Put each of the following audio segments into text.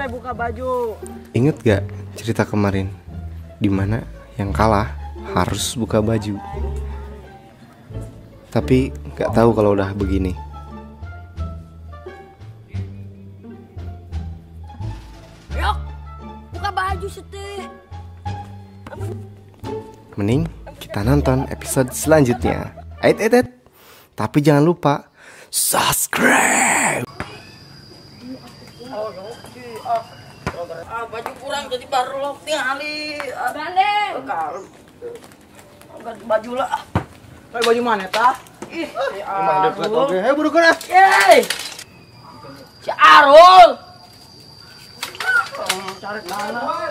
buka baju. Ingat gak cerita kemarin? Dimana yang kalah harus buka baju. Tapi gak tahu kalau udah begini. Ayo, buka baju seteh. Mending kita nonton episode selanjutnya. Tapi jangan lupa subscribe. Baju kurang jadi baru lo tinggali. Balik. Ganti baju lah. Kayak baju mana tah? Ih, Emang deket oke. Hei buru kana. Yeay. Si Arul. Cari mana?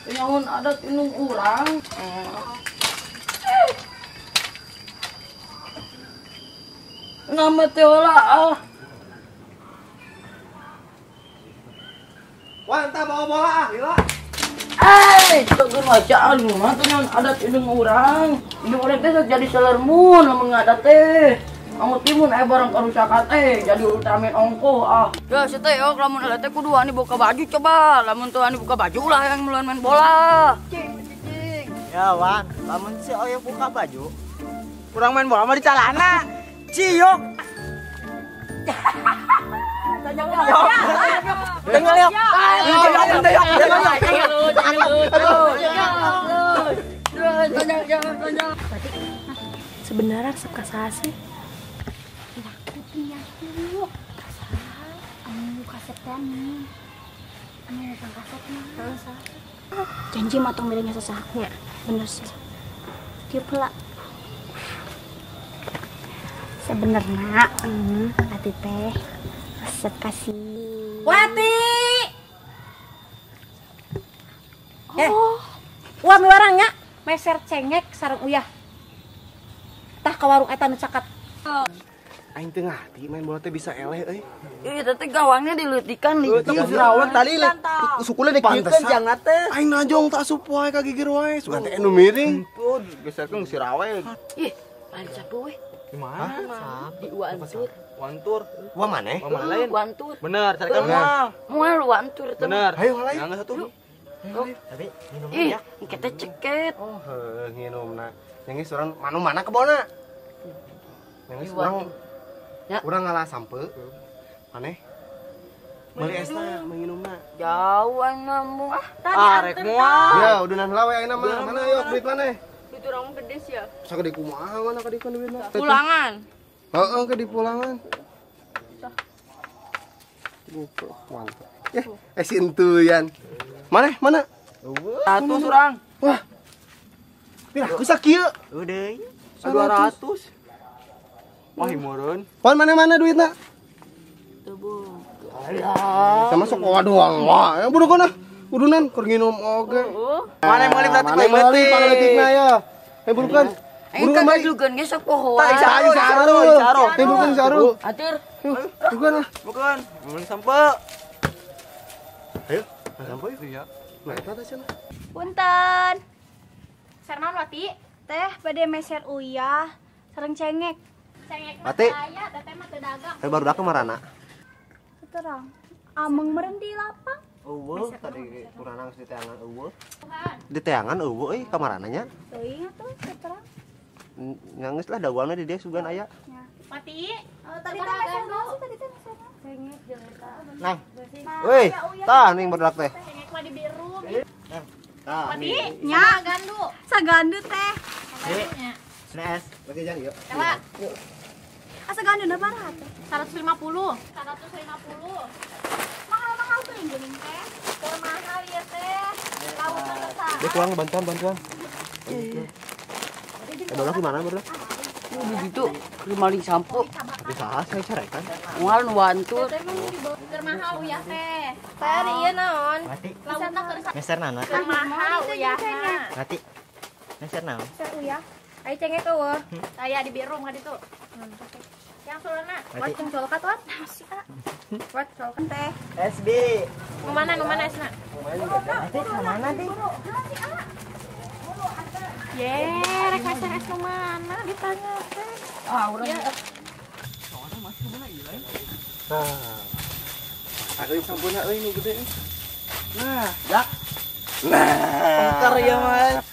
Nyamun ada tinung urang. Nama teola ah. Wah, entah bawa bola ah, gila. Tegur baca lu mah tuh nyamun ada tinung urang. Ini orang teh jadi selermun lamun ngada teh. Kamu timun barang karusakan jadi utamin ongko ah. Ya si teh yok lamun ada teh kudu ani buka baju coba. Lamun tuh ani buka baju lah yang mulai main bola. Cing. Ya, Wan, lamun si Oyo buka baju. Kurang main bola mah di calana. Ciuk. Dengar ya. Sebenarnya resep kasasi. Janji matang milihnya sesaknya. Bener sih. Dia pula. Sebenarnya, Wati teh resep kasih. Wati. Oh, Wah mi warangnya meser cengek sareng uyah. Tah ka warung eta nu caket. Aing teu ngati main bola teh bisa eleh euy. Ih, teh gawangnya dileutikan nih. Itu Firawon tadi sukulnya dikieukeun jangan teh. Aing najong tak asup wae ka gigir wae. Sugan teh anu miring. Tuh geserkeun si Rawe. Ih, balik sapu we. Di mana? Di Wantur. Wantur. Wah maneh? Mama lain. Wantur. Bener, carikan mal. Moal Wantur teh. Bener. Ayo halai. Yang satu. Tapi minum Ih, ya. kita ceket. Oh, heuh nginumna. Yang geus urang manu mana kebona? Yang geus urang Ya. urang ngalah sampe. Maneh meuli esna menginumna. Jauh aing ngomong ah. Rek moal. Ya, udunan lawe ayeuna mah. Mana yuk duit maneh? Itu orang gede sih ya. Sakade kumaha mana ka dikeun duitna? Pulangan. Heeh, ke di pulangan. Goblok, mantap. Sintuyan. Mana? Satu surang. Wah. Pira ku sakieu? Udah. 200. Wah, himureun. Pon mana duitna? Tebung. Sama sok doang. Wah, ya burukeun ah. Udunan keur nginum oge. Mana yang meuli berarti Mana meuli pangletikna ya. Burukeun. Aing kan jugeun ge sok pohoan. Saru. Burukeun saru. Atur. Burukeun ah. Bukan. Meuli sampe. Ayo, sampai. Iya. Nah, eta teh cenah. punten. Sarnaon Wati? Teh bade meser uyah sareng cengek. Cengek mah Wati. aya, teh mah teu dagang. Barudak ke marana? Terang. Ameng meureun di lapang. Eueuh, tadi kuranang di teangan eueuh. Di teangan eueuh euy ka marana nya. Teuing atuh terang. Nangis lah daguangna di dia sugan aya. Mati. Tadi teh meser naon sih tadi teh meser? Cengek jeung eta. Nang. Weuy, tah ning barudak teh. Cengek mah di biru. Tah. Mati. Nya gandu. Sagandu teh. SNES. Bagi jang yuk. Coba. Asa gandu na baraha teh? 150. 150. Mahal-mahal tuh yang geuning teh. Teu mahal ya teh. Lauk teh. Dek uang bantuan. Barudak di mana barudak? Di situ maling sampo. Bisa saya carekan. Moal nu Wantur. Keur mahal uyah teh. Teh ieu naon? Lauk teh Meser nana. keur mahal uyah. Mati. Meser naon? Ser uyah. Ai cengek eueuh. Aya di biru mah ditu. Yang sulana, wat jeung colkat wat. Wat colkat teh. SB. Nu mana esna? Mati mana di? Ye, rek meser es nu mana ditanya teh. Ah, urang. Nah. Ada yang sampurna euy nu gede. Nah, jak. Nah, Pengker ya, Mas.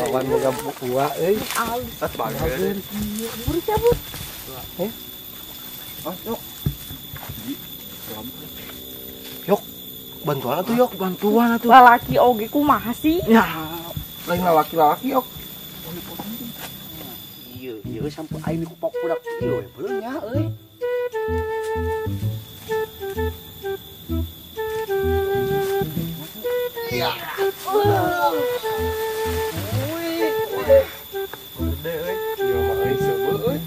Wawan boga buah euy. Tas bageun. Buru cabut. Oh, yuk. Yok. Bantuan atuh yok, bantuan atuh. Lalaki oge kumaha sih? Ya, lain laki-laki yok. Iya sampai aing ku pok budak ieu we beuleuh nya euy. Iya. Gede euy. Ieu mah euy seubeu euy.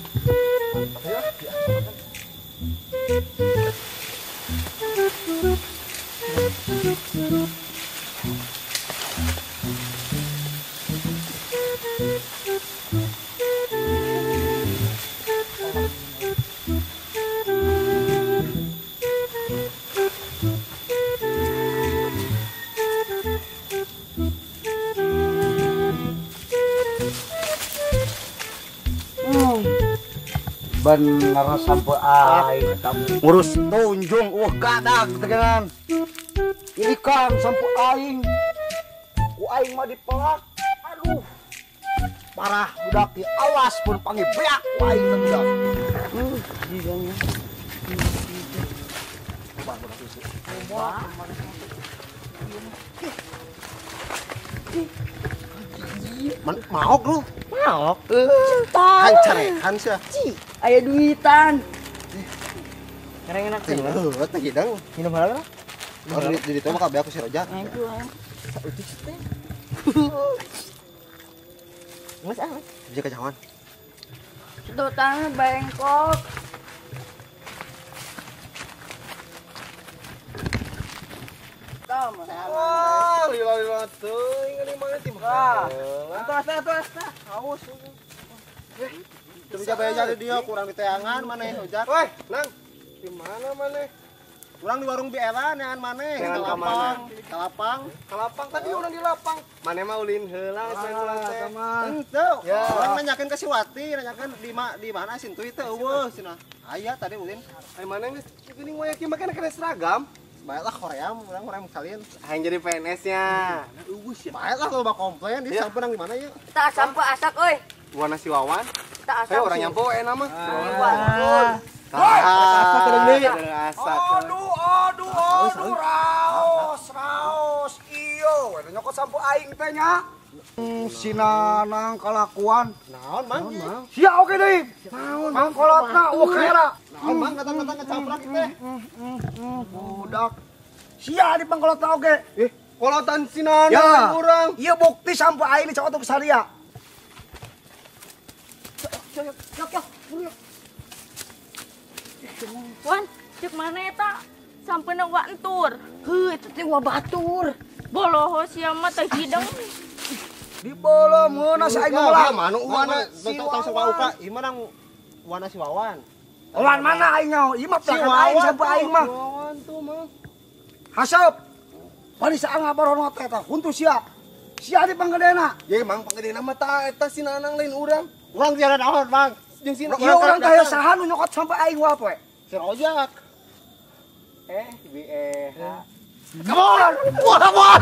Bener sampai aing ngurus tunjung gadag tegenan. Ini kan sampai aing ku aing mah dipelak. Aduh. Parah budak ieu awas pun panggil beak ku aing teh budak. Maok lu. Maok. Kan carekan sia. Aya duitan. Kareng enak Teh heuh teh gidang. minum halal. Harus jadi teh mah kabeh aku si Rojak. Mas ah. Bisa kejawan. Sedotannya bengkok. Wah, lila teuing ini mah tim. Atas. Haus. Teu bisa bae jadi dia kurang di teangan maneh Rojak. Woi, Nang. Di mana maneh? Kurang di warung BLA nean maneh. Kalapang tadi orang di lapang. Maneh mah ulin heula urang teh. Henteu. Urang nanyakeun ka si Wati, nanyakeun di mana Sintuy teh eueuh cenah. Aya tadi ulin. Ai maneh geus geuning moe kieu make kena seragam. Baiklah Korea, orang kalian. Aing jadi PNS-nya. Baiklah kalau bak komplain di sampeun di mana ya? Tak sampo asak euy. Warna si Wawan. Tak asak. Orang nyampo enak mah. Asa kedeng deui. Aduh, raos. Iyo, eta nyokot sampo aing teh nya. Si Nanang kalakuan. Naon, Mang? Sia oge deui. Mang kolotna kera. Naon, Mang? Datang kecaprak teh. Budak. Sia di pangkolotna oge. Kolotan si Nanang Ya, urang. ieu bukti sampo aing cokot ke saria. Wan, cek mana eta? Sampeuna wa entur. Heuh, eta teh wa batur. Boloho sia mah teh hideng. Di bolo meuna si aing meula. Manu wana tong sawauka, ieu mah nang wana si Wawan. Lawan mana aing nya? Ieu mah pelakan aing sampo aing mah. Wawan tuh mah. Haseup. Bari saang ngabaron teh eta huntu sia. Sia di panggedena. Ye Mang pangedena mah tah eta si Nanang lain urang. Urang tiada naon, Mang. Jeung si Ieu urang teh saha nu nyokot sampai aing wae poe. Si Rojak. Come on! Wawan!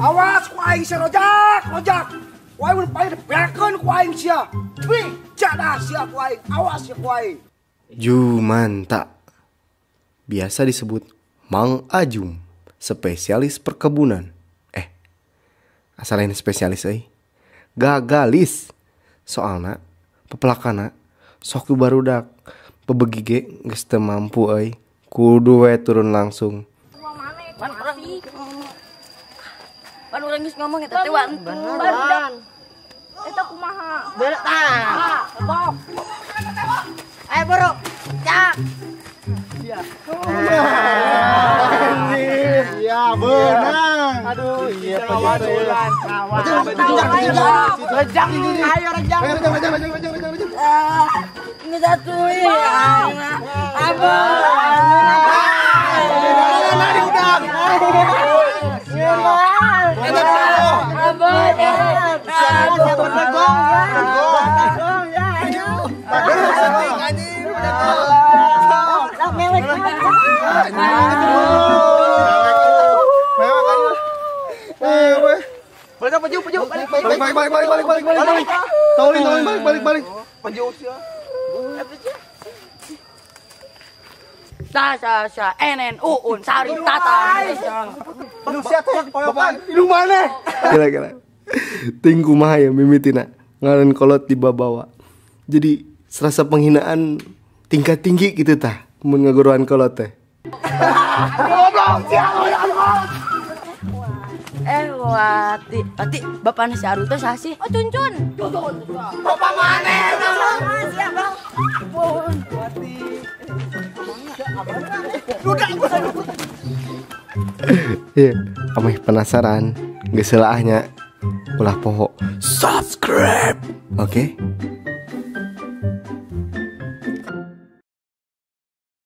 Awas ku aing si Rojak. Wae mun pae beakeun ku aing sia. Bi, jadah sia ku aing. Awas ya ku aing. Jumanta. Biasa disebut Mang Ajum, spesialis perkebunan. Asal ini spesialis gagalis. Soalna pepelakana sok barudak pebegi ge geus teu mampu kudu we turun langsung. Pan urang geus ngomong eta teh wa entur. Eta kumaha? Beres tah. Bok. Ayo bro. Cak. Iya benar. Aduh, iya penyesuaian. Rejang. Ayo rejang. Ini datui. Abang. Balik. Tolong balik. Sa enen uun sari tata. Hidung mana? Kira-kira tinggu mah ya mimitina ngaren kolot dibawa. Jadi serasa penghinaan tingkat tinggi gitu tah mun ngaguruan kolot teh. Wati bapak si Aru teh saha sih? Oh, Cuncun. Bapak mana? Siap, Bang. Iya, ameh penasaran geus selaahnya ulah poho subscribe. Oke?